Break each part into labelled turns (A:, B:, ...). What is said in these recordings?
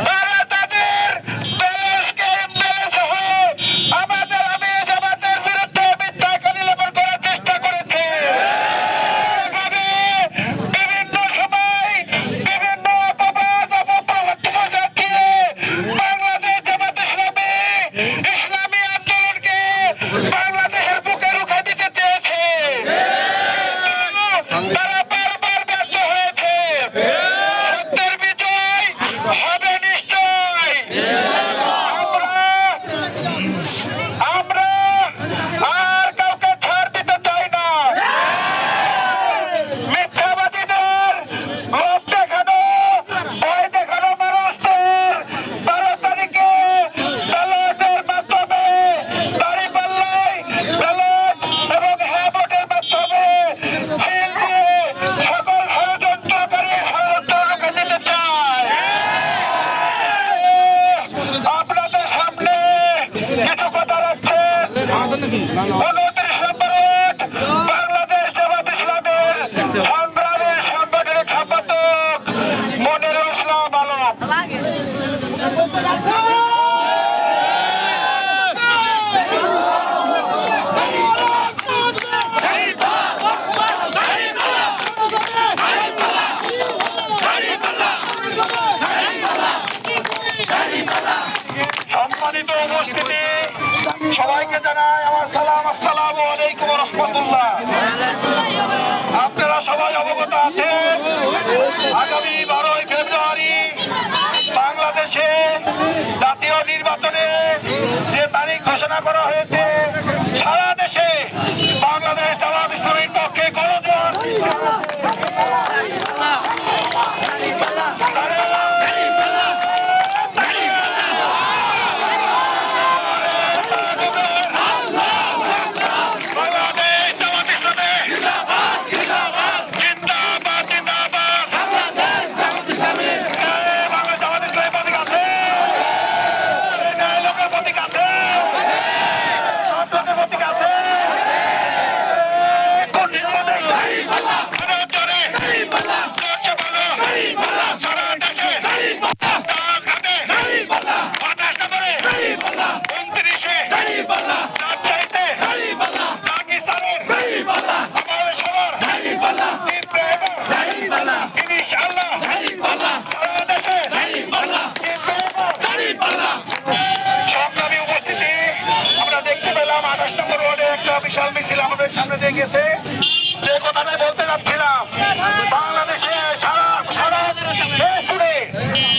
A: তারা তাদের ব্যালেন্সকে ইমব্যালেন্স হয়ে আমাদের আমির জামাতের বিরুদ্ধে মিথ্যা কালিলেপন করার চেষ্টা করেছে। এভাবে বিভিন্ন সময় বিভিন্ন অপবাদ অপপ্রচার দিয়ে বাংলাদেশ জামাত ইসলামী ইসলামী আন্দোলনকে বাংলাদেশের বুকে রুখে দিতে চেয়েছে। তারা বারবার ব্যর্থ হয়েছে। সত্যের বিজয় হবে নিশ্চয়। আমরা আর কাউকে ছাড় দিতে চাই না। মিথ্যাবাদীদের লোভ দেখানো, ভয় দেখানো মানুষদের 12 তারিখে ব্যালটের মাধ্যমে দাঁড়িপাল্লায় ব্যালট এবং হ্যাঁ ভোটের মাধ্যমে সিল দিয়ে সকল ষড়যন্ত্রকারী ষড়যন্ত্র রুখে দিতে চায়। আপনাদের সামনে কিছু কথা রাখছেন 29 নম্বর ওয়ার্ড বাংলাদেশ জামাত ইসলামের সংগ্রামী সাংগঠনিক সম্পাদক মনিরুল ইসলাম আলম। সম্মানিত উপস্থিতি, সবাইকে জানাই আমার সালাম। আসসালামু আলাইকুম ওয়া রাহমাতুল্লাহ। আপনারা সবাই অবগত আছেন, আগামী 12ই ফেব্রুয়ারি বাংলাদেশে জাতীয় নির্বাচনে যে তারিখ ঘোষণা করা হয়েছে, সারা দেশে বাংলাদেশ জামাত ইসলামীর পক্ষে গণজোয়ার বিশাল মিছিল আমাদের সামনে দিয়ে গেছে। যে কথাটা বলতে যাচ্ছিলাম, বাংলাদেশে সারা দেশ জুড়ে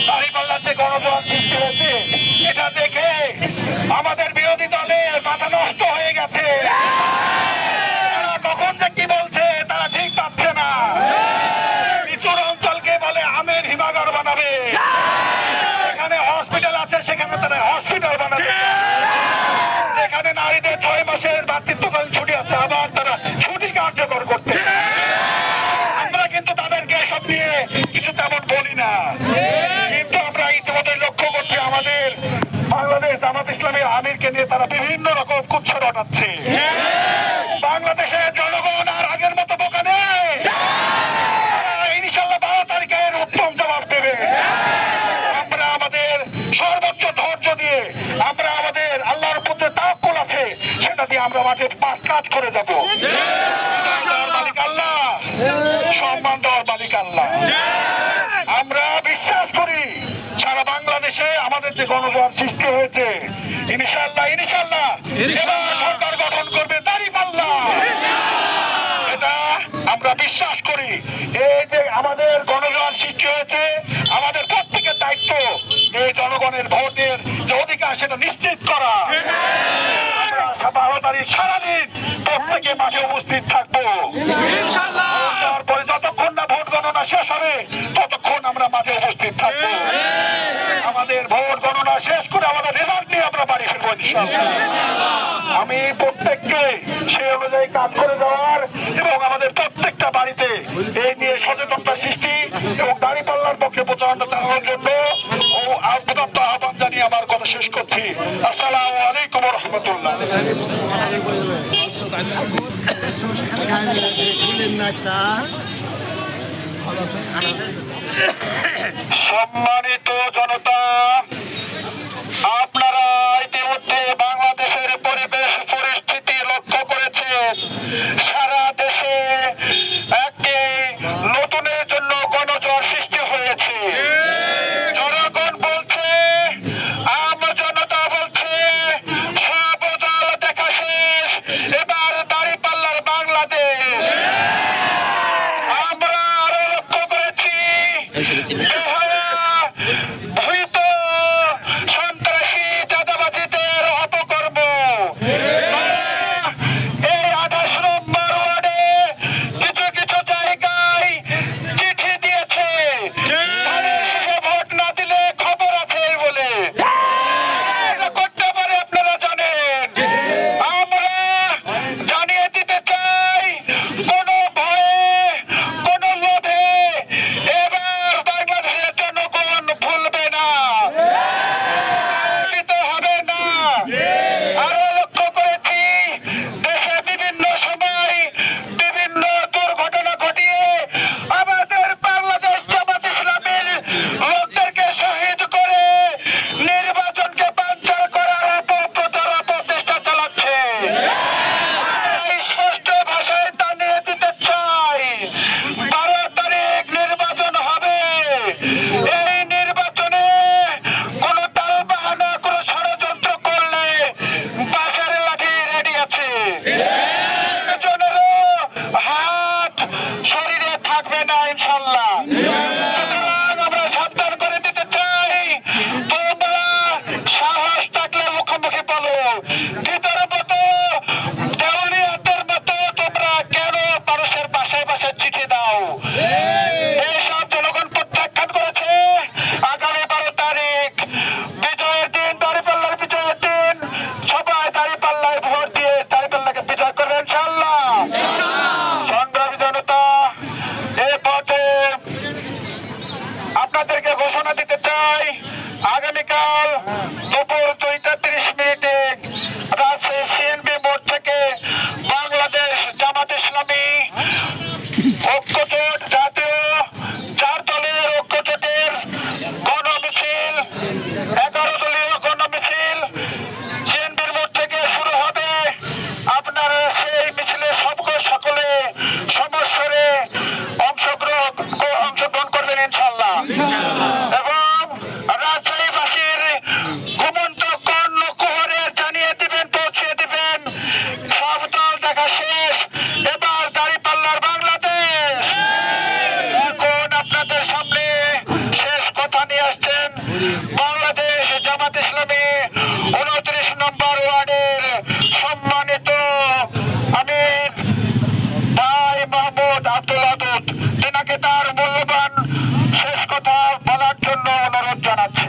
A: দাঁড়িপাল্লার যে গণজোয়ার সৃষ্টি হয়েছে, এটা দেখে আমাদের বিরোধী দলের মাথা নষ্ট হয়ে গেছে। তারা কখন যে কি বলছে তারা ঠিক পাচ্ছে না। নিচুর অঞ্চলকে বলে আমের হিমাগার বানাবে, যেখানে হসপিটাল আছে সেখানে তারা হসপিটাল বানাবে, যেখানে নারীদের 6 মাসের মাতৃত্বকালীন ছুটি আছে আবার তারা ছুটি কার্যকর করতে। আমরা কিন্তু তাদেরকে এসব নিয়ে কিছু তেমন বলি না, কিন্তু আমরা ইতিমধ্যে লক্ষ্য করছি আমাদের বাংলাদেশ জামাত ইসলামের আমিরকে নিয়ে তারা বিভিন্ন রকম কুৎসা রটাচ্ছে। বাংলাদেশের জনগণ আর আগের মতো বোকা নেই। ইনশাল্লাহ 12 তারিখের উত্তম জবাব দেবে। আমরা আমাদের সর্বোচ্চ ধৈর্য দিয়ে, আমরা আমাদের আল্লাহর উপর তাওয়াক্কুল আছে সেটা দিয়ে আমরা মাঠে কাজ করে যাবো। মালিক আল্লাহ, সম্মান দেওয়ার মালিক আল্লাহ। আমরা বিশ্বাস করি সারা বাংলাদেশে আমাদের যে গণজোয়ার সৃষ্টি হয়েছে, ইনশাল্লাহ সরকার গঠন করবে দাঁড়িপাল্লা, এটা আমরা বিশ্বাস করি। এই যে আমাদের গণজোয়ার সৃষ্টি হয়েছে, আমাদের প্রত্যেকের দায়িত্ব এই জনগণের ভোটের যে অধিকার সেটা নিশ্চিত করা। আমরা 12 তারিখ সারাদিন প্রত্যেকে মাঠে উপস্থিত থাকবো। তারপরে যতক্ষণ না ভোট গণনা শেষ হবে ততক্ষণ আমরা মাঠে উপস্থিত থাকবো। আমাদের ভোট গণনা শেষ করে আমাদের রেজাল্ট নিয়ে আমরা বাড়ি ফিরবো ইনশাআল্লাহ। আমি প্রত্যেককে সেই অনুযায়ী কাজ করে যাওয়ার এবং আমাদের প্রত্যেকটা বাড়িতে এই নিয়ে সচেতনতা সৃষ্টি এবং দাঁড়িপাল্লার পক্ষে প্রচারণা চালানোর জন্য আহ্বান জানিয়ে আমার কথা শেষ করছি। আসসালামু আলাইকুম ওয়া রাহমাতুল্লাহ। সম্মানিত জনতা। ভূত সন্ত্রাসী চাঁদাবাজিদের অপকর্ম এই 28 নম্বর ওয়ার্ডে কিছু কিছু জায়গায় চিঠি দিয়েছে ধানের শীষে ভোট না দিলে খবর আছে বলে। এটা করতে পারে আপনারা জানেন। আমরা জানিয়ে দিতে চাই কোনো ভয়ে কোনো লোভে এবার বাংলাদেশের জনগণ ভুলবে না, দিতে হবে না। আরো লক্ষ্য করেছি দেশে বিভিন্ন সময় বিভিন্ন দুর্ঘটনা ঘটিয়ে আমাদের বাংলাদেশ জামাত ইসলামীর লোকদেরকে শহীদ করে নির্বাচনকে বানচাল করার অপপ্রচেষ্টা চালাচ্ছে। স্পষ্ট ভাষায় জানিয়ে দিতে চাই 12 তারিখ নির্বাচন হবে। এই নির্বাচনে কোন তালবাহানা কোন ষড়যন্ত্র করলে বাঁশের লাঠি রেডি আছে। একজনেরও হাত শরীরে থাকবে না ইনশাল্লাহ। সুতরাং আমরা সাবধান করে দিতে চাই, তোমরা সাহস থাকলে মুখোমুখি বলো। ভিতরে মতো দেউলিয়াদের মতো তোমরা কেন মানুষের বাসায় বাসায় চিঠি দাও? এইসব জনগণ প্রত্যাখ্যান করেছে। আগামী 12 তারিখ বিজয়ের দিন, দাঁড়িপাল্লার বিজয়ের দিন, সবাই দাঁড়িপাল্লায় ভোট দিয়ে দাঁড়িপাল্লাকে বিজয় করবে ইনশাআল্লাহ। সংগ্রামী জনতা, এ পথে আপনাদেরকে ঘোষণা দিতে চাই, আগামীকাল দুপুর 2:30 রাজশাহী সিএনবি মোড় থেকে বাংলাদেশ জামাত ইসলামী ঐক্যজোট, জাতীয় 4 দলের ঐক্যজোটের গণমিছিল, 11 দলীয় গণমিছিল সিএনবির মোড় থেকে শুরু হবে। আপনারা সেই মিছিলে সকলে সমস্বরে অংশগ্রহণ করবেন ইনশাল্লাহ। এবং রাজশাহীবাসীর ঘুমন্ত কর্ণ কুহরে জানিয়ে দিবেন, পৌঁছে দিবেন, সব দল দেখা শেষ, এবার দাঁড়িপাল্লার বাংলাদেশ। এখন আপনাদের সামনে শেষ কথা নিয়ে আসছেন বাংলাদেশ জামাত ইসলামী 29 নম্বর ওয়ার্ডের সম্মানিত আমির ভাই মাহমুদ আব্দুল আদুদ। তেনাকে তার মূল্যবান শেষ কথা বলার জন্য অনুরোধ জানাচ্ছি।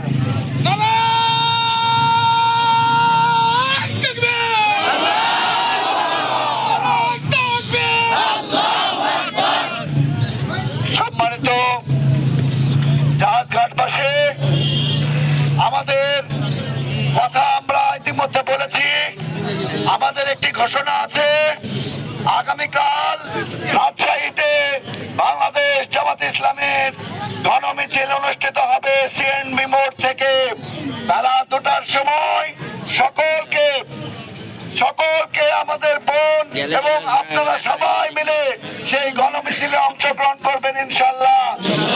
A: সম্মানিত জাহাজঘাটবাসী, আমাদের কথা আমরা ইতিমধ্যে বলেছি। আমাদের একটি ঘোষণা আছে, আগামীকাল রাজশাহীতে বাংলাদেশ জামাত ইসলামের গণমিছিল অনুষ্ঠিত হবে সিএনবি মোড় থেকে বেলা 2টার সময়। সকলকে আমাদের বোন এবং আপনারা সবাই মিলে সেই গণমিছিলে অংশগ্রহণ করবেন ইনশাল্লাহ।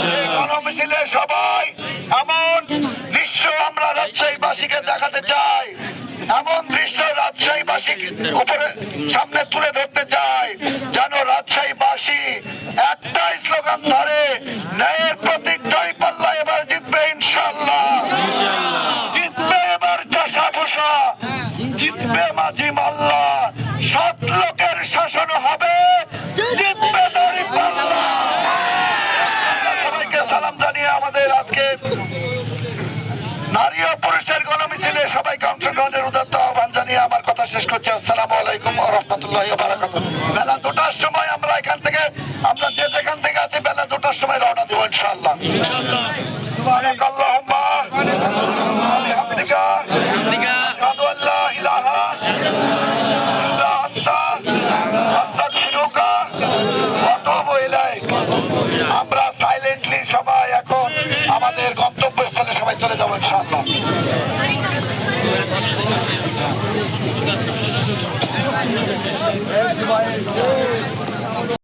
A: সেই গণমিছিলে সবাই এমন দৃশ্য আমরা রাজশাহীবাসীকে দেখাতে চাই, এমন দৃশ্য রাজশাহীবাসী উপরে সামনে তুলে ধরতে চাই যেন রাজশাহীবাসী একটাই স্লোগান ধরে, ন্যায়ের প্রতীক দাঁড়িপাল্লা এবার জিতবে ইনশাল্লাহ। জিতবে এবার চাষা ভূষা, জিতবে মাঝি মাল্লা, সৎ লোকের শাসন হবে, জিতবে দাঁড়িপাল্লা। সবাইকে সালাম জানিয়ে আমাদের আজকে নারী ও পুরুষের গণমিছিলে সবাইকে অংশগ্রহণের উদাত্ত আহ্বান জানিয়ে আমার কথা শেষ করছি। আসসালামু আলাইকুম ওয়া রাহমাতুল্লাহি ওয়া বারাকাতুহু। বেলা 2টার সময় আমরা এখান থেকে, আমরা যে যেখান থেকে আছি বেলা 2টার সময় রওনা দেব ইনশাআল্লাহ। সুবহানাকাল্লাহুম্মা ওয়া বিহামদিকা আশহাদু আল্লা ইলাহা ইল্লা আনতা আস্তাগফিরুকা ওয়া আতুবু ইলাইক। আমরা সাইলেন্টলি সবাই এখন আমাদের গন্তব্যস্থলে সবাই চলে যাবো ইনশাআল্লাহ।